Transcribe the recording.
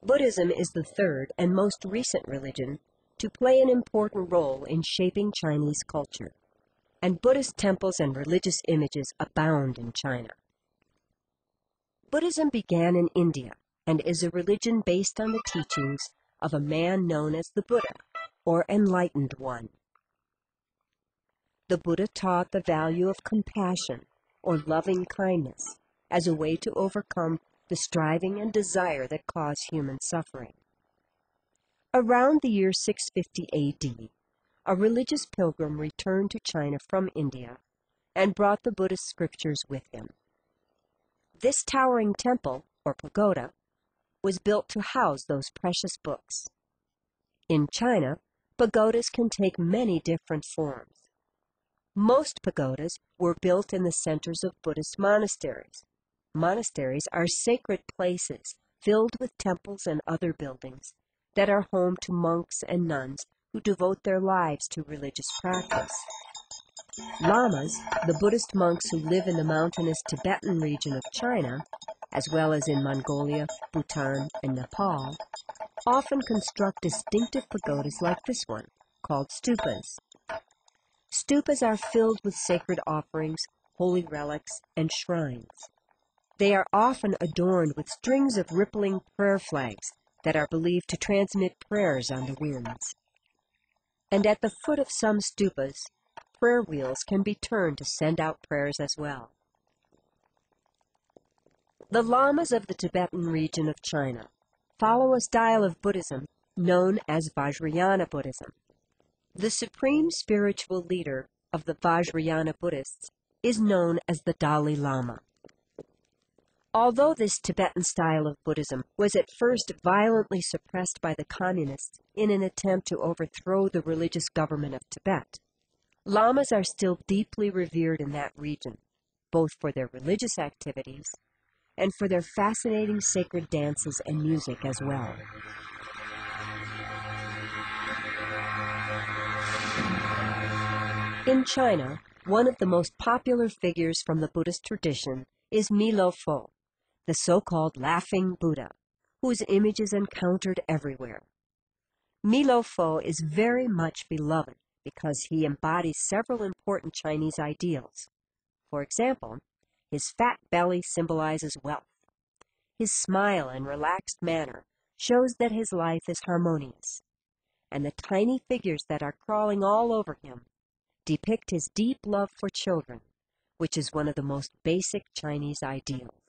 Buddhism is the third and most recent religion to play an important role in shaping Chinese culture, and Buddhist temples and religious images abound in China. Buddhism began in India and is a religion based on the teachings of a man known as the Buddha, or Enlightened One. The Buddha taught the value of compassion, or loving kindness, as a way to overcome the striving and desire that cause human suffering. Around the year 650 A.D., a religious pilgrim returned to China from India and brought the Buddhist scriptures with him. This towering temple, or pagoda, was built to house those precious books. In China, pagodas can take many different forms. Most pagodas were built in the centers of Buddhist monasteries. Monasteries are sacred places filled with temples and other buildings that are home to monks and nuns who devote their lives to religious practice. Lamas, the Buddhist monks who live in the mountainous Tibetan region of China, as well as in Mongolia, Bhutan, and Nepal, often construct distinctive pagodas like this one, called stupas. Stupas are filled with sacred offerings, holy relics, and shrines. They are often adorned with strings of rippling prayer flags that are believed to transmit prayers on the winds. And at the foot of some stupas, prayer wheels can be turned to send out prayers as well. The lamas of the Tibetan region of China follow a style of Buddhism known as Vajrayana Buddhism. The supreme spiritual leader of the Vajrayana Buddhists is known as the Dalai Lama. Although this Tibetan style of Buddhism was at first violently suppressed by the communists in an attempt to overthrow the religious government of Tibet, lamas are still deeply revered in that region, both for their religious activities and for their fascinating sacred dances and music as well. In China, one of the most popular figures from the Buddhist tradition is Milo Fo, the so-called Laughing Buddha, whose image is encountered everywhere. Milo Fo is very much beloved because he embodies several important Chinese ideals. For example, his fat belly symbolizes wealth. His smile and relaxed manner shows that his life is harmonious. And the tiny figures that are crawling all over him depict his deep love for children, which is one of the most basic Chinese ideals.